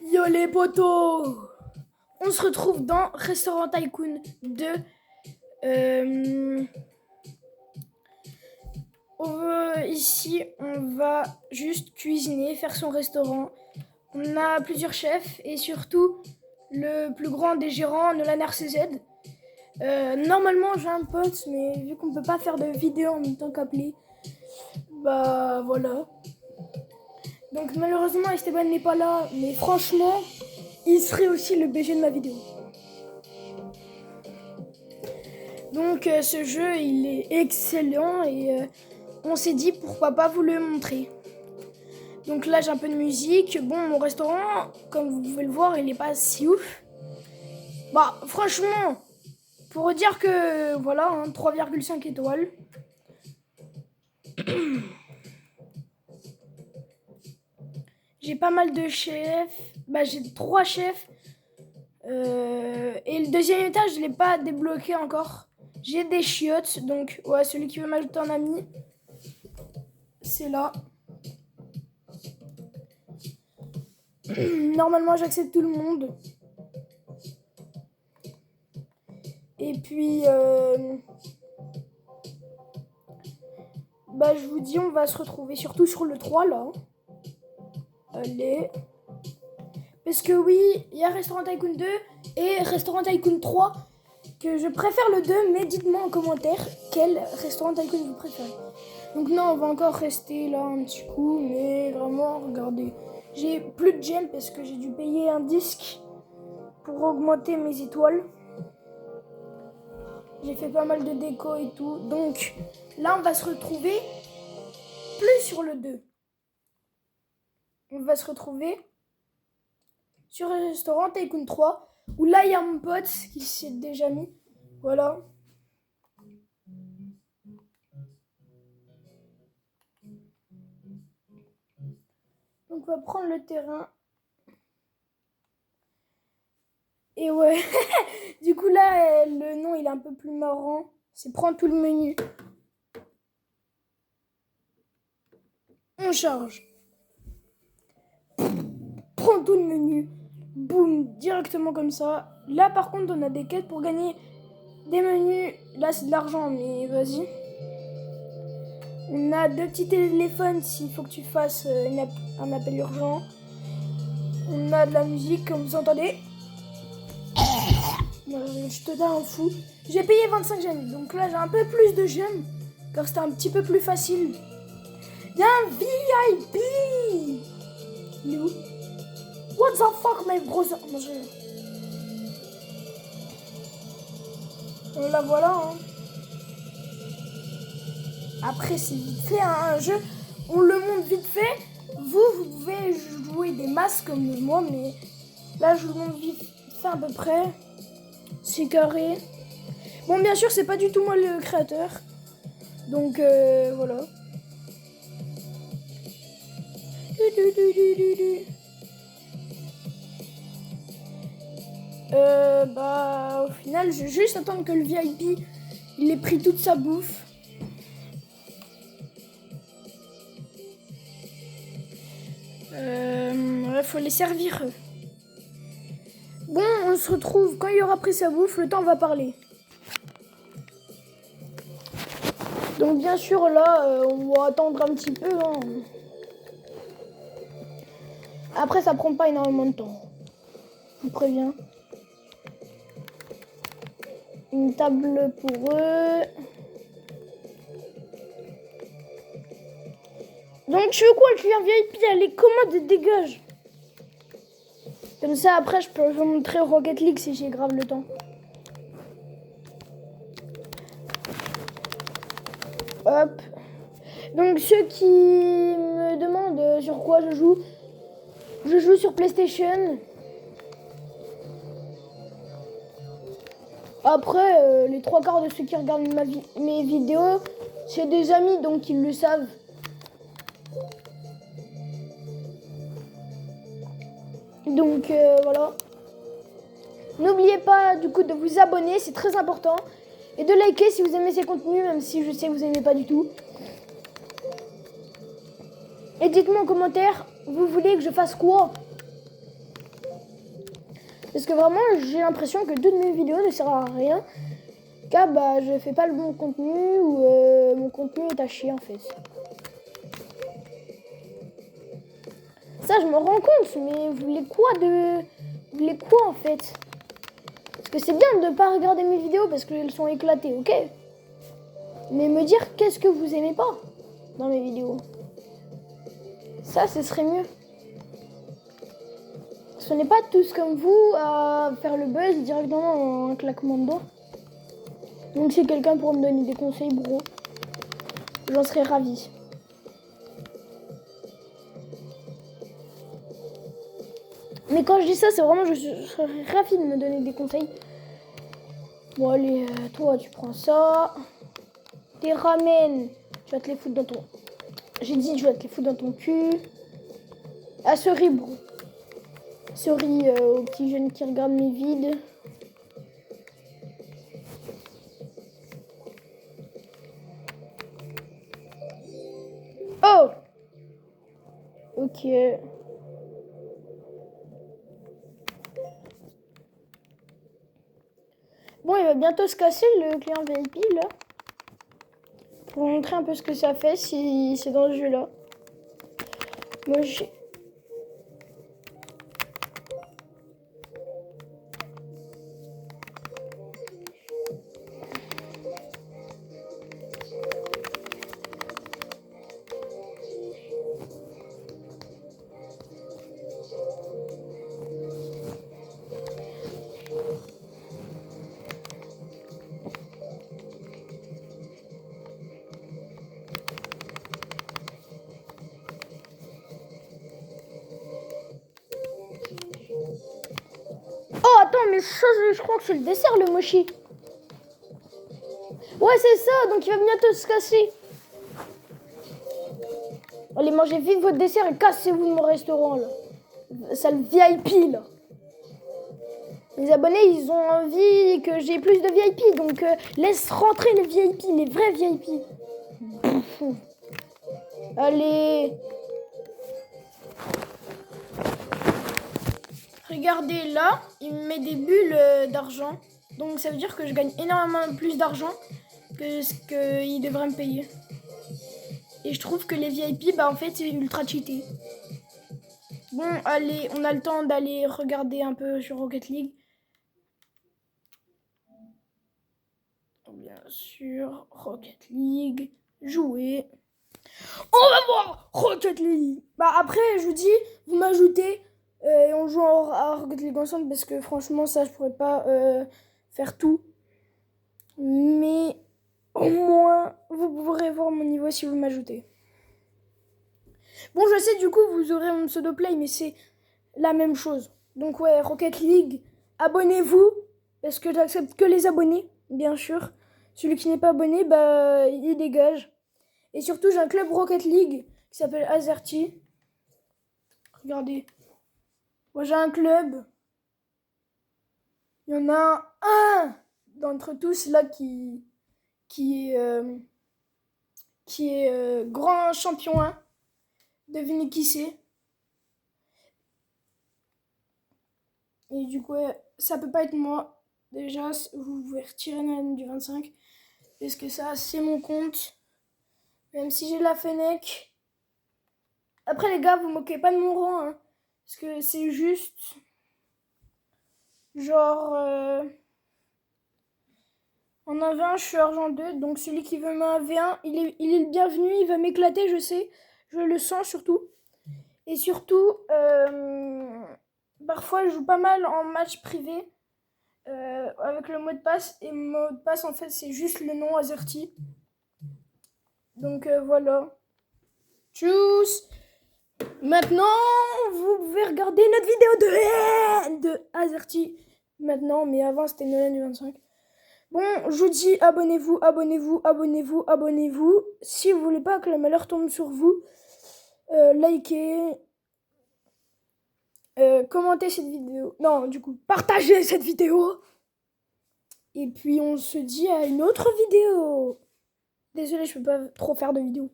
Yo les potos, on se retrouve dans Restaurant Tycoon 2. Ici, on va juste cuisiner, faire son restaurant. On a plusieurs chefs et surtout le plus grand des gérants, Nolan RCZ. Normalement, j'ai un pote, mais vu qu'on peut pas faire de vidéo en même temps qu'appeler, bah voilà. Donc malheureusement, Esteban n'est pas là, mais franchement, il serait aussi le BG de ma vidéo. Donc ce jeu, il est excellent et on s'est dit pourquoi pas vous le montrer. Donc là, j'ai un peu de musique. Bon, mon restaurant, comme vous pouvez le voir, il est pas si ouf. Bah, franchement, pour dire que voilà, 3,5 étoiles. J'ai pas mal de chefs. Bah, j'ai 3 chefs. Et le deuxième étage, je l'ai pas débloqué encore. J'ai des chiottes, donc ouais, celui qui veut m'ajouter un ami, c'est là. Normalement, j'accepte tout le monde. Et puis, bah, je vous dis, on va se retrouver surtout sur le 3 là. Allez. Parce que oui, il y a Restaurant Tycoon 2 et Restaurant Tycoon 3. Que je préfère le 2, mais dites-moi en commentaire quel Restaurant Tycoon vous préférez. Donc non, on va encore rester là un petit coup, mais vraiment, regardez. J'ai plus de gemmes parce que j'ai dû payer un disque pour augmenter mes étoiles. J'ai fait pas mal de déco et tout. Donc là, on va se retrouver plus sur le 2. On va se retrouver sur le Restaurant Tycoon 3. Où là, il y a mon pote qui s'est déjà mis. Voilà. Donc on va prendre le terrain. Et ouais, du coup là, le nom il est un peu plus marrant. C'est prends tout le menu. On charge. Prends tout le menu. Boum, directement comme ça. Là par contre on a des quêtes pour gagner des menus. Là c'est de l'argent, mais vas-y. On a 2 petits téléphones s'il faut que tu fasses un appel urgent. On a de la musique comme vous entendez. Je te donne un fou. J'ai payé 25 gemmes, donc là j'ai un peu plus de gemmes, car c'était un petit peu plus facile. Il y a un VIP. Il est où? What the fuck, my brother? La voilà. Hein. Après c'est vite fait, un jeu. On le montre vite fait. Vous pouvez jouer des masques comme moi, mais là je vous montre vite fait à peu près. C'est carré. Bon, bien sûr, c'est pas du tout moi le créateur. Donc, voilà. Bah, au final, je vais juste attendre que le VIP, il ait pris toute sa bouffe. Ouais, faut les servir. Bon, on se retrouve quand il aura pris sa bouffe, le temps va parler. Donc bien sûr là, on va attendre un petit peu. Hein. Après ça prend pas énormément de temps. Je vous préviens. Une table pour eux. Donc tu veux quoi, le client VIP, les commandes dégage. Comme ça après je peux vous montrer Rocket League si j'ai grave le temps. Hop. Donc ceux qui me demandent sur quoi je joue sur PlayStation. Après, les 3/4 de ceux qui regardent mes vidéos, c'est des amis donc ils le savent. Donc voilà. N'oubliez pas du coup de vous abonner, c'est très important. Et de liker si vous aimez ces contenus, même si je sais que vous n'aimez pas du tout. Et dites-moi en commentaire, vous voulez que je fasse quoi? Parce que vraiment, j'ai l'impression que toutes mes vidéos ne servent à rien. Car bah, je fais pas le bon contenu ou mon contenu est à chier en fait. Ça, je me rends compte, mais vous voulez quoi en fait? Parce que c'est bien de ne pas regarder mes vidéos parce qu'elles sont éclatées, ok? Mais me dire qu'est-ce que vous aimez pas dans mes vidéos. Ça, ce serait mieux. Ce n'est pas tous comme vous à faire le buzz directement en un claquement de doigts. Donc si quelqu'un pourrait me donner des conseils, bro, j'en serais ravie. Mais quand je dis ça, c'est vraiment, je serais ravie de me donner des conseils. Bon, allez, toi, tu prends ça. Tes ramen, tu vas te les foutre dans ton... J'ai dit, je vais te les foutre dans ton cul. Ah, sorry, bro. Sorry aux petits jeunes qui regardent mes vides. Oh! Ok. Bon, il va bientôt se casser le client VIP, là. Pour vous montrer un peu ce que ça fait si c'est dans ce jeu-là. Moi, j'ai... Oh, attends, mais ça, je crois que c'est le dessert, le mochi. Ouais, c'est ça, donc il va bientôt se casser. Allez, mangez vite votre dessert et cassez-vous de mon restaurant, là. Sale VIP, là. Les abonnés, ils ont envie que j'ai plus de VIP, donc laisse rentrer les VIP, les vrais VIP. Allez. Regardez là, il me met des bulles d'argent. Donc ça veut dire que je gagne énormément plus d'argent que ce qu'il devrait me payer. Et je trouve que les VIP, bah en fait, c'est ultra cheaté. Bon, allez, on a le temps d'aller regarder un peu sur Rocket League. Bien sûr, Rocket League, jouer. On va voir Rocket League. Bah après, je vous dis, vous m'ajoutez et on joue à Rocket League ensemble parce que franchement, ça, je pourrais pas faire tout. Mais au moins, vous pourrez voir mon niveau si vous m'ajoutez. Bon, je sais, du coup, vous aurez mon pseudo play, mais c'est la même chose. Donc ouais, Rocket League, abonnez-vous parce que j'accepte que les abonnés, bien sûr. Celui qui n'est pas abonné, bah, il dégage. Et surtout, j'ai un club Rocket League qui s'appelle Azerty. Regardez. Moi, j'ai un club. Il y en a un d'entre tous là qui est grand champion 1. Devinez qui c'est. Et du coup, ça peut pas être moi. Déjà, vous pouvez retirer l'année du 25. Parce que ça, c'est mon compte. Même si j'ai la Fennec. Après, les gars, vous moquez pas de mon rang. Hein, parce que c'est juste... Genre... En 1v1, je suis argent 2. Donc celui qui veut m'un V1, il est le bienvenu. Il va m'éclater, je sais. Je le sens surtout. Et surtout, parfois, je joue pas mal en match privé. Avec le mot de passe. Et mon mot de passe, en fait, c'est juste le nom Azerty. Donc voilà. Tchuss. Maintenant, vous pouvez regarder notre vidéo de Azerty. Maintenant, mais avant, c'était Noël du 25. Bon, je vous dis abonnez-vous, abonnez-vous, abonnez-vous, abonnez-vous. Si vous voulez pas que le malheur tombe sur vous, likez, commentez cette vidéo. Non, du coup, partagez cette vidéo. Et puis, on se dit à une autre vidéo. Désolée, je peux pas trop faire de vidéos.